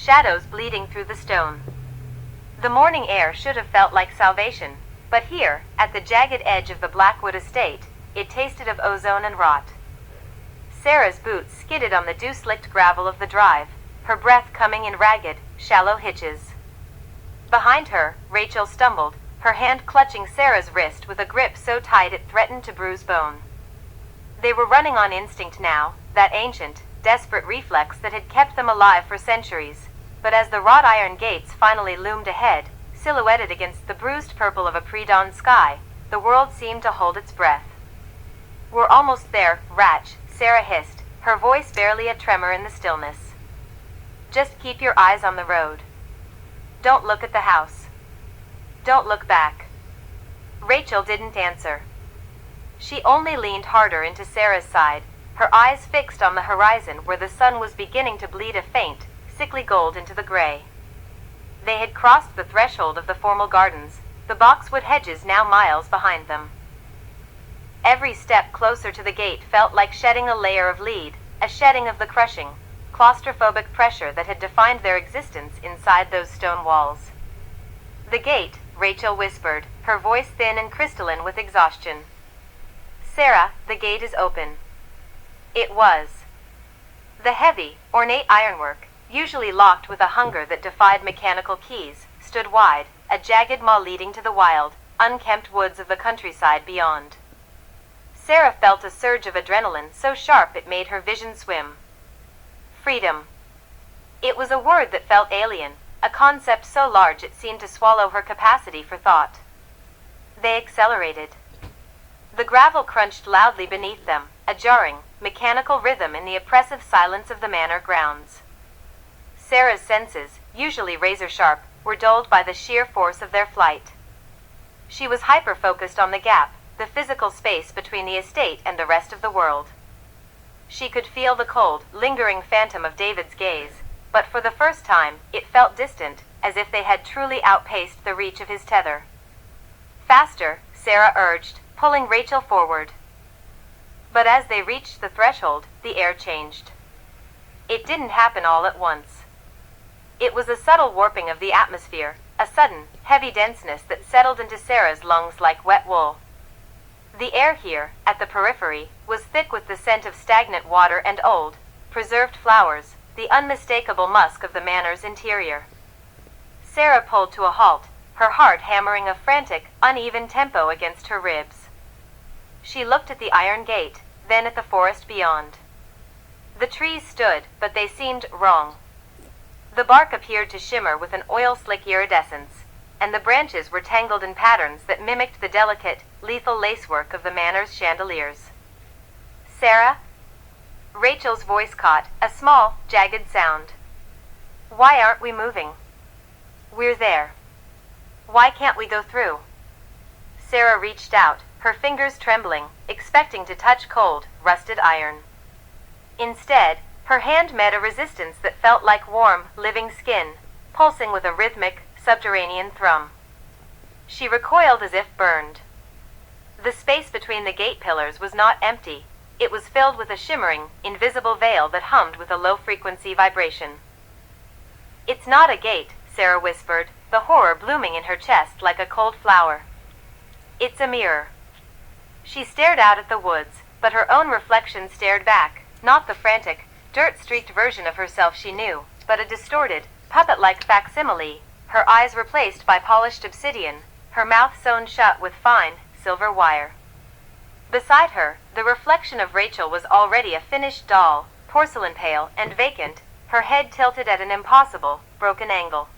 shadows bleeding through the stone. The morning air should have felt like salvation, but here, at the jagged edge of the Blackwood estate, it tasted of ozone and rot. Sarah's boots skidded on the dew-slicked gravel of the drive, her breath coming in ragged, shallow hitches. Behind her, Rachel stumbled, her hand clutching Sarah's wrist with a grip so tight it threatened to bruise bone. They were running on instinct now, that ancient, desperate reflex that had kept them alive for centuries, but as the wrought iron gates finally loomed ahead, silhouetted against the bruised purple of a pre-dawn sky, the world seemed to hold its breath. "We're almost there, Ratch," Sarah hissed, her voice barely a tremor in the stillness. "Just keep your eyes on the road. Don't look at the house. Don't look back." Rachel didn't answer. She only leaned harder into Sarah's side, her eyes fixed on the horizon where the sun was beginning to bleed a faint, sickly gold into the gray. They had crossed the threshold of the formal gardens, the boxwood hedges now miles behind them. Every step closer to the gate felt like shedding a layer of lead, a shedding of the crushing, claustrophobic pressure that had defined their existence inside those stone walls. "The gate," Rachel whispered, her voice thin and crystalline with exhaustion. "Sarah, the gate is open." It was. The heavy, ornate ironwork, usually locked with a hunger that defied mechanical keys, stood wide, a jagged maw leading to the wild, unkempt woods of the countryside beyond. Sarah felt a surge of adrenaline so sharp it made her vision swim. Freedom. It was a word that felt alien, a concept so large it seemed to swallow her capacity for thought. They accelerated. The gravel crunched loudly beneath them, a jarring, mechanical rhythm in the oppressive silence of the manor grounds. Sarah's senses, usually razor-sharp, were dulled by the sheer force of their flight. She was hyper-focused on the gap, the physical space between the estate and the rest of the world. She could feel the cold, lingering phantom of David's gaze, but for the first time, it felt distant, as if they had truly outpaced the reach of his tether. "Faster," Sarah urged, pulling Rachel forward. But as they reached the threshold, the air changed. It didn't happen all at once. It was a subtle warping of the atmosphere, a sudden, heavy denseness that settled into Sarah's lungs like wet wool. The air here, at the periphery, was thick with the scent of stagnant water and old, preserved flowers, the unmistakable musk of the manor's interior. Sarah pulled to a halt, her heart hammering a frantic, uneven tempo against her ribs. She looked at the iron gate, then at the forest beyond. The trees stood, but they seemed wrong. The bark appeared to shimmer with an oil-slick iridescence, and the branches were tangled in patterns that mimicked the delicate, lethal lacework of the manor's chandeliers. "Sarah?" Rachel's voice caught, a small, jagged sound. "Why aren't we moving?" "We're there." "Why can't we go through?" Sarah reached out, her fingers trembling, expecting to touch cold, rusted iron. Instead, her hand met a resistance that felt like warm, living skin, pulsing with a rhythmic, subterranean thrum. She recoiled as if burned. The space between the gate pillars was not empty. It was filled with a shimmering, invisible veil that hummed with a low-frequency vibration. "It's not a gate," Sarah whispered, the horror blooming in her chest like a cold flower. "It's a mirror." She stared out at the woods, but her own reflection stared back, not the frantic, dirt-streaked version of herself she knew, but a distorted, puppet-like facsimile, her eyes replaced by polished obsidian, her mouth sewn shut with fine, silver wire. Beside her, the reflection of Rachel was already a finished doll, porcelain pale and vacant, her head tilted at an impossible, broken angle.